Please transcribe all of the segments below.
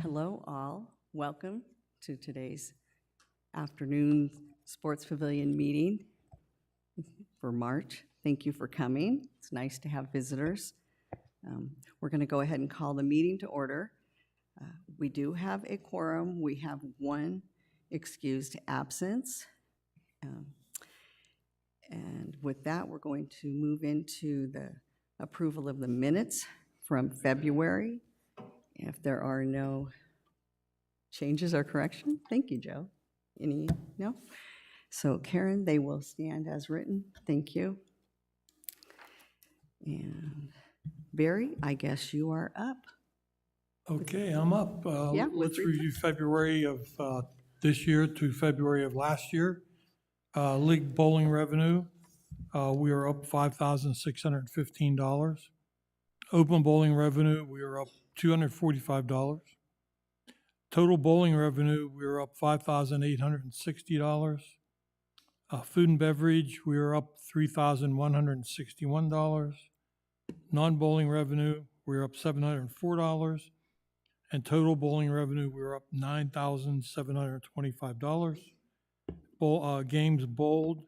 Hello, all. Welcome to today's afternoon Sports Pavilion meeting for March. Thank you for coming. It's nice to have visitors. We're going to go ahead and call the meeting to order. We do have a quorum. We have one excused absence. And with that, we're going to move into the approval of the minutes from February. If there are no changes or corrections, thank you, Joe. Any, no? So Karen, they will stand as written. Thank you. And Barry, I guess you are up. Okay, I'm up. Yeah, Let's review February of this year to February of last year. League bowling revenue, we are up $5,615. Open bowling revenue, we are up $245. Total bowling revenue, we are up $5,860. Food and beverage, we are up $3,161. Non-bowling revenue, we're up $704. And total bowling revenue, we're up $9,725. Games bowled,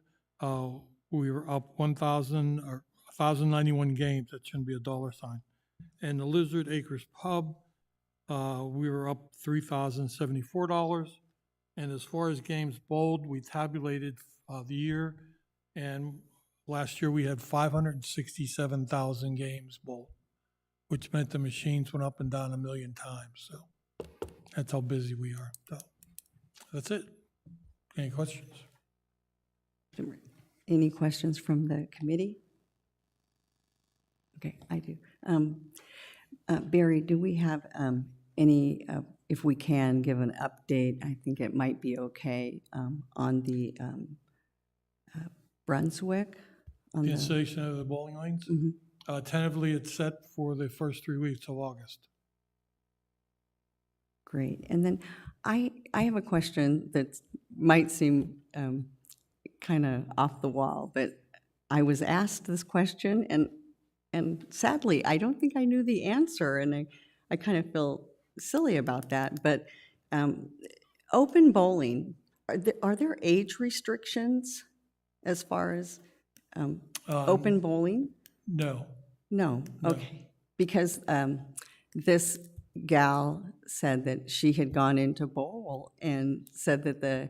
we were up 1,091 games. That shouldn't be a dollar sign. And the Lizard Acres Pub, we were up $3,074. And as far as games bowled, we tabulated the year, and last year we had 567,000 games bowled, which meant the machines went up and down 1 million times. So that's how busy we are. So that's it. Any questions? Any questions from the committee? Okay, I do. Barry, do we have any, if we can, give an update? I think it might be okay on the Brunswick. On The installation of the bowling lanes? Mm-hmm. Tentatively, it's set for the first 3 weeks of August. Great. And then I have a question that might seem kind of off the wall, but I was asked this question, and sadly, I don't think I knew the answer, and I kind of feel silly about that. But open bowling, are there age restrictions as far as open bowling? No. No, okay. Because this gal said that she had gone into bowl and said that the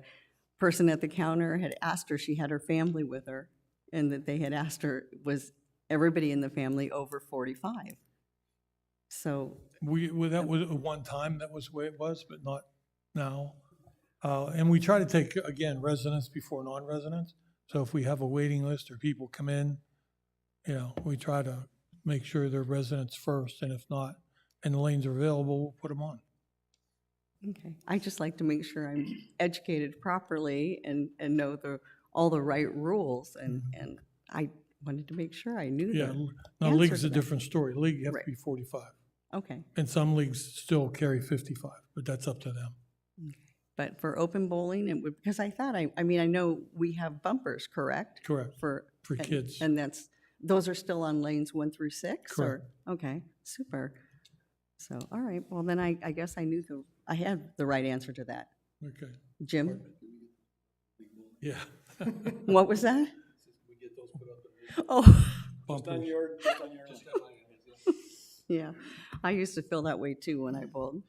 person at the counter had asked her, she had her family with her, and that they had asked her, was everybody in the family over 45? So That was at one time, that was the way it was, but not now. And we try to take, again, residents before non-residents. So if we have a waiting list or people come in, we try to make sure they're residents first, and if not, and the lanes are available, we'll put them on. okay, I just like to make sure I'm educated properly and know all the right rules, and I wanted to make sure I knew Yeah, the now answer league's to a that. different story. League, you have Right. to be 45. Okay, And some leagues still carry 55, but that's up to them. but for open bowling, it would, because I thought, I mean, I know we have bumpers, correct? Correct. For Kids. And those are still on lanes 1 through 6? Correct. Or, okay, super. So, all right, well, then I guess I had the right answer to that. Okay. Jim, Yeah. what was that? We get those put up. Oh, Bumpers. yeah, I used to feel that way too when I bowled.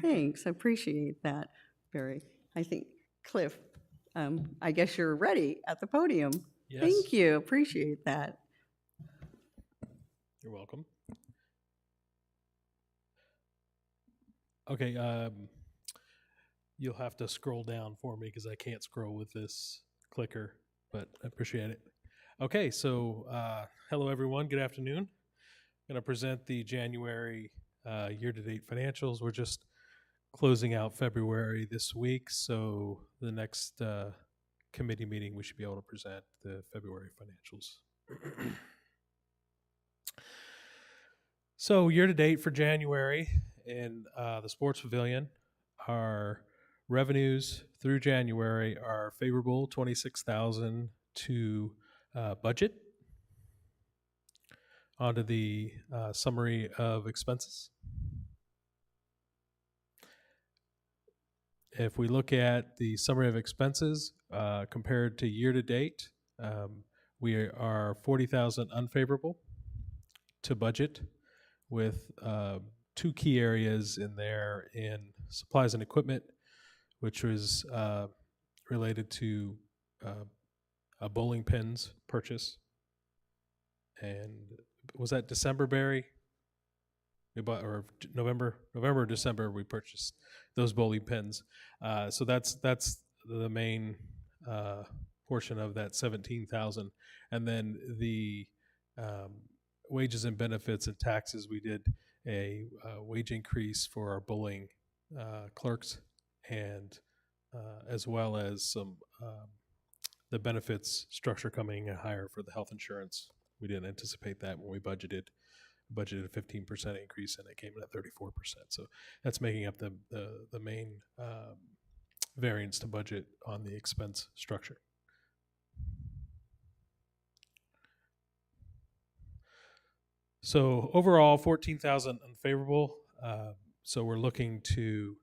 Thanks, I appreciate that, Barry. I think, Cliff, I guess you're ready at the podium. Yes. Thank you, appreciate that. You're welcome. Okay, you'll have to scroll down for me because I can't scroll with this clicker, but I appreciate it. Okay, so hello everyone, good afternoon. I'm going to present the January year-to-date financials. We're just closing out February this week, so the next committee meeting we should be able to present the February financials. So year-to-date for January in the Sports Pavilion, our revenues through January are favorable, $26,000 to budget. Onto the summary of expenses. If we look at the summary of expenses compared to year to date, we are 40,000 unfavorable to budget, with two key areas in there in supplies and equipment, which was related to a bowling pins purchase. And was that December, Barry? We bought, or November or December, we purchased those bowling pins. So that's the main portion of that 17,000. And then the wages and benefits and taxes, we did a wage increase for our bowling clerks, and as well as some the benefits structure coming in higher for the health insurance. We didn't anticipate that when we budgeted a 15% increase, and it came in at 34%. So that's making up the main variance to budget on the expense structure. So overall, 14,000 unfavorable. So we're looking to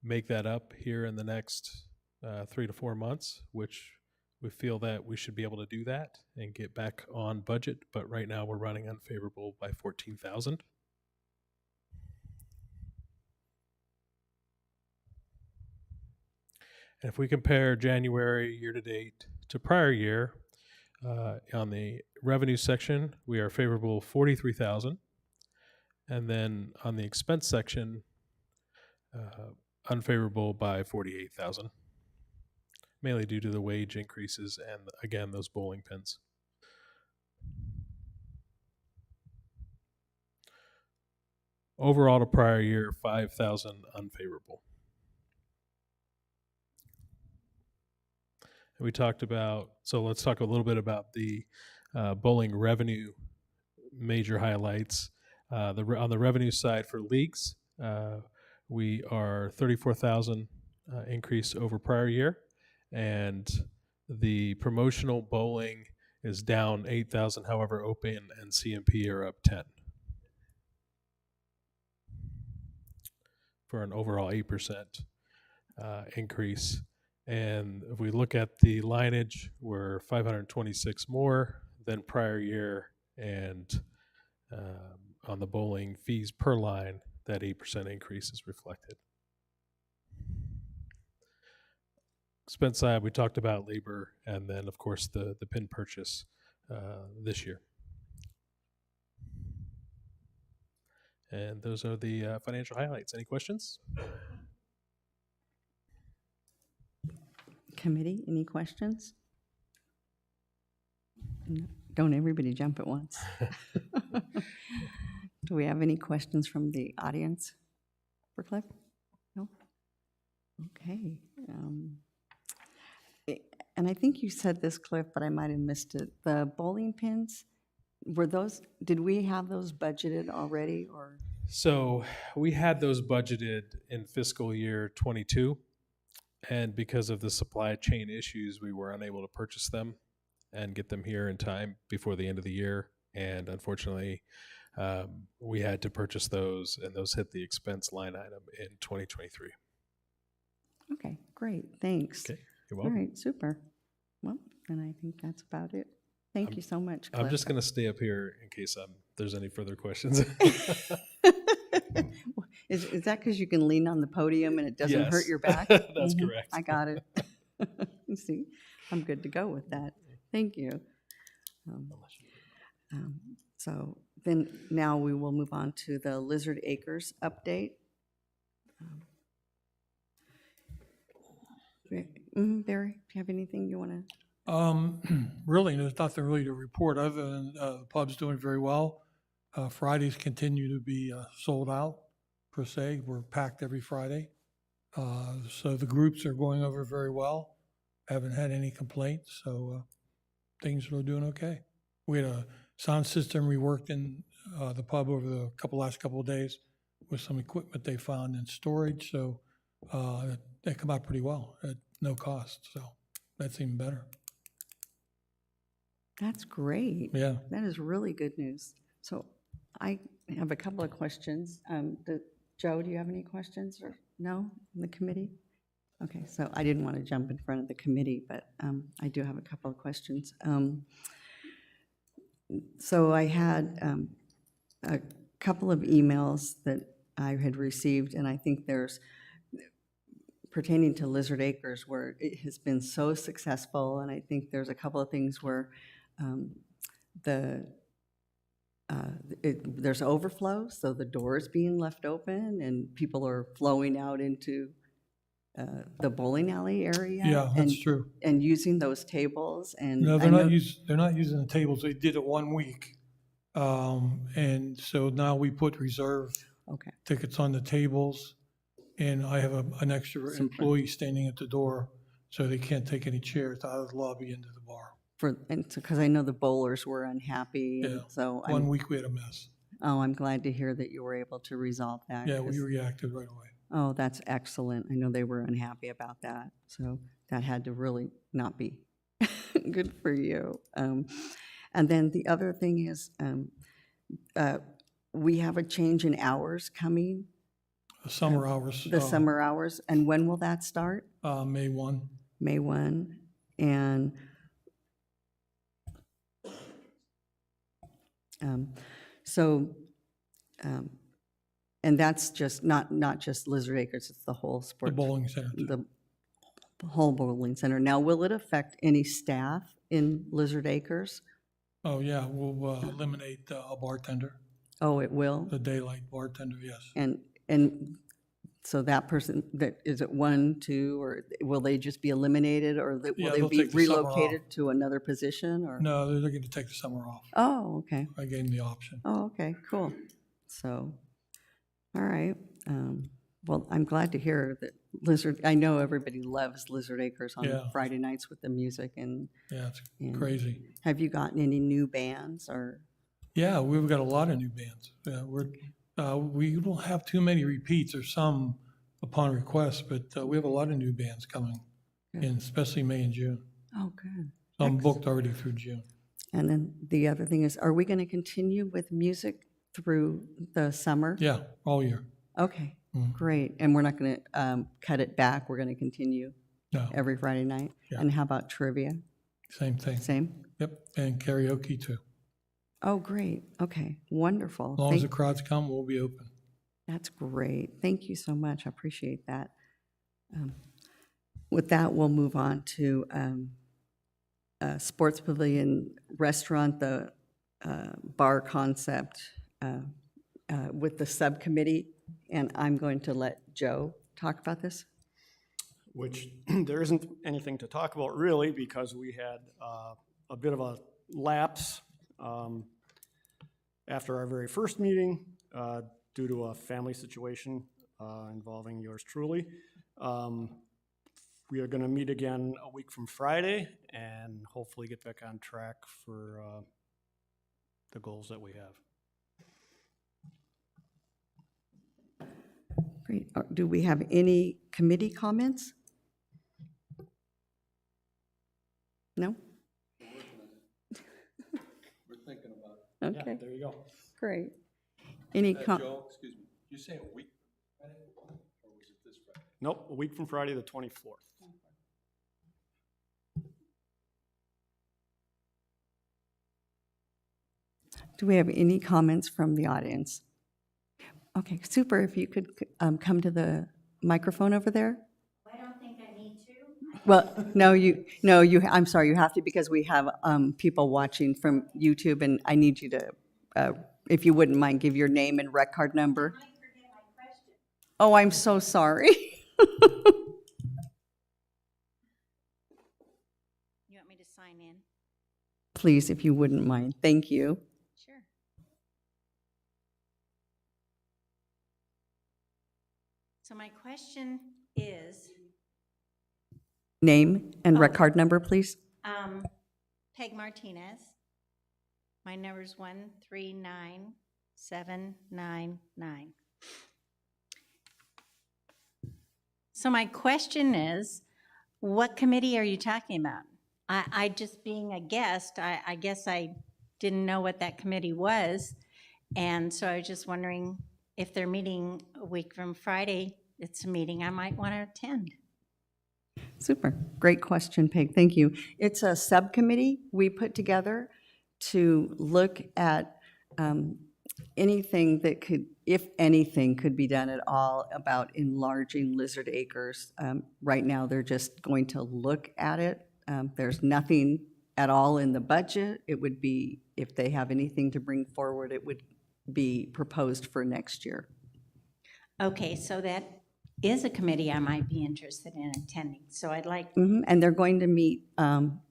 make that up here in the next 3 to 4 months, which we feel that we should be able to do that and get back on budget. But right now we're running unfavorable by 14,000. And if we compare January year to date to prior year, on the revenue section, we are favorable 43,000. And then on the expense section, unfavorable by 48,000. Mainly due to the wage increases and, again, those bowling pins. Overall to prior year, 5,000 unfavorable. And we talked about, so let's talk a little bit about the bowling revenue major highlights. On the revenue side for leagues, we are 34,000 increase over prior year. And the promotional bowling is down 8,000. However, open and CMP are up 10 for an overall 8% increase. And if we look at the lineage, we're 526 more than prior year. And on the bowling fees per line, that 8% increase is reflected. Expense side, we talked about labor, and then, of course, the pin purchase this year. And those are the financial highlights. Any questions? Committee, any questions? No, don't everybody jump at once. Do we have any questions from the audience for Cliff? No? Okay. And I think you said this, Cliff, but I might have missed it. The bowling pins, did we have those budgeted already, or? So we had those budgeted in fiscal year 22, and because of the supply chain issues, we were unable to purchase them and get them here in time before the end of the year. And unfortunately, we had to purchase those, and those hit the expense line item in 2023. Okay, great, thanks. Okay, you're All welcome. right, super. Well, then I think that's about it. Thank you so much, Cliff. I'm just going to stay up here in case there's any further questions. Is that because you can lean on the podium and it doesn't hurt Yes, your back? that's Mhm, correct. I got it. You see, I'm good to go with that. Thank you. So then now we will move on to the Lizard Acres update. Barry, do you have anything you want to? Really, there's nothing really to report other than the pub's doing very well. Fridays continue to be sold out, per se. We're packed every Friday. So the groups are going over very well. Haven't had any complaints, so things are doing okay. We had a sound system reworked in the pub over the last couple of days with some equipment they found in storage, so they come out pretty well at no cost, so that's even better. That's great. Yeah. That is really good news. So I have a couple of questions. Joe, do you have any questions or no in the committee? Okay, so I didn't want to jump in front of the committee, but I do have a couple of questions. So I had a couple of emails that I had received, and I think there's pertaining to Lizard Acres where it has been so successful, and I think there's a couple of things where the there's overflow, so the door is being left open and people are flowing out into the bowling alley area. Yeah, and- that's true. And using those tables, and No, I they're know- not using the tables. They did it 1 week. And so now we put reserve Okay, tickets on the tables, and I have an extra Super. employee standing at the door, so they can't take any chairs out of the lobby into the bar. because I know the bowlers were unhappy, and Yeah. so 1 week we had a mess. I'm glad to hear that you were able to resolve that. Yeah, we 'cause- reacted right away. Oh, that's excellent. I know they were unhappy about that, so that had to really not be good for you. And then the other thing is, we have a change in hours coming, The summer hours. the summer hours, and when will that start? May 1. May 1, and so, and that's just, not just Lizard Acres, it's the whole The sports. bowling center. The whole bowling center. Now, will it affect any staff in Lizard Acres? Oh, yeah, we'll eliminate a bartender, Oh, it will? the daylight bartender, yes. And so that person, that, is it 1, 2, or will they just be eliminated, or Yeah, will they they'll be take the summer relocated to another position, or? No, they're going to take the summer off. Oh, okay. I gave them the option. Oh, okay, cool. So, all right. Well, I'm glad to hear that Lizard, I know everybody loves Lizard Acres on Yeah. Friday nights with the music, and Yeah, it's and crazy. have you gotten any new bands, or? Yeah, we've got a lot of new bands. Yeah, we don't have too many repeats, or some upon request, but we have a lot of new bands coming in, especially May and June. Oh, good. So I'm booked already through June. And then the other thing is, are we going to continue with music through the summer? Yeah, all year. Okay, Mhm. great. And we're not going to cut it back, we're going to continue No, every Friday night? Yeah. And how about trivia? same thing. Same? Yep, and karaoke too. Oh, great. Okay, wonderful. As long as the Thank- crowds come, we'll be open. That's great. Thank you so much. I appreciate that. With that, we'll move on to Sports Pavilion Restaurant, the bar concept with the subcommittee. And I'm going to let Joe talk about this. Which there isn't anything to talk about really, because we had a bit of a lapse after our very first meeting due to a family situation involving yours truly. We are going to meet again a week from Friday and hopefully get back on track for the goals that we have. Great. Do we have any committee comments? No? We're thinking about it. Yeah, Okay, there you go. great. Any Joe, excuse me, you say a week Friday, or was it this Friday? Nope, a week from Friday, the 24th. Do we have any comments from the audience? Okay, super. If you could come to the microphone over there. I don't think I need to. Well, I'm sorry, you have to, because we have people watching from YouTube, and I need you to, if you wouldn't mind, give your name and rec card number. I might forget my question. Oh, I'm so sorry. You want me to sign in? Please, if you wouldn't mind. Thank you. Sure. So my question is, Name and rec Oh. card number, please. Peg Martinez. My number's 139799. So my question is, what committee are you talking about? I just being a guest, I guess I didn't know what that committee was. And so I was just wondering if they're meeting a week from Friday, it's a meeting I might want to attend. Super. Great question, Peg. Thank you. It's a subcommittee we put together to look at anything that could, if anything, could be done at all about enlarging Lizard Acres. Right now, they're just going to look at it. There's nothing at all in the budget. It would be, if they have anything to bring forward, it would be proposed for next year. Okay, so that is a committee I might be interested in attending. So I'd like, And they're going to meet on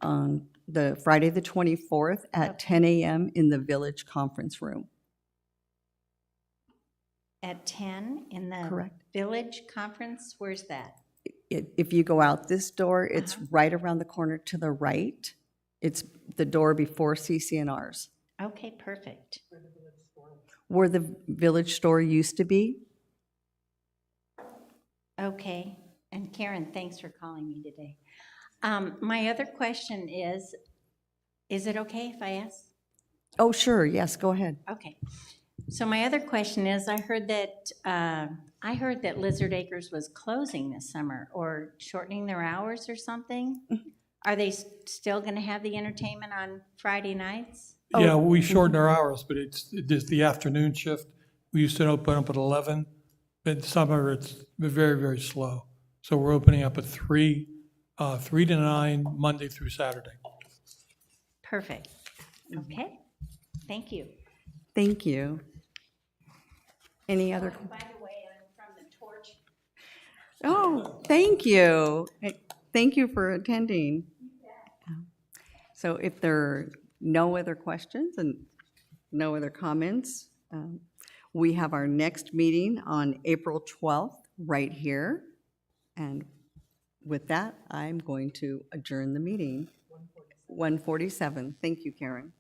the Friday, the 24th at 10 a.m. in the Village Conference Room. at 10 in the Correct. Village Conference, where's that? If you go out this door, it's right around the corner to the right. It's the door before CCNR's, Okay, perfect. where the Village Store used to be. Okay, and Karen, thanks for calling me today. My other question is it okay if I ask? Oh, sure, yes, go ahead. Okay. So my other question is, I heard that Lizard Acres was closing this summer or shortening their hours or something. Are they still going to have the entertainment on Friday nights? Yeah, we shortened our hours, but it's the afternoon shift. We used to open up at 11, but summer it's very, very slow. So we're opening up at 3 to 9, Monday through Saturday. Perfect. Okay. Thank you. Thank you. Any other? By the way, I'm from the Torch. Oh, thank you. Thank you for attending. So if there are no other questions and no other comments, we have our next meeting on April 12th right here. And with that, I'm going to adjourn the meeting. 1:47. Thank you, Karen.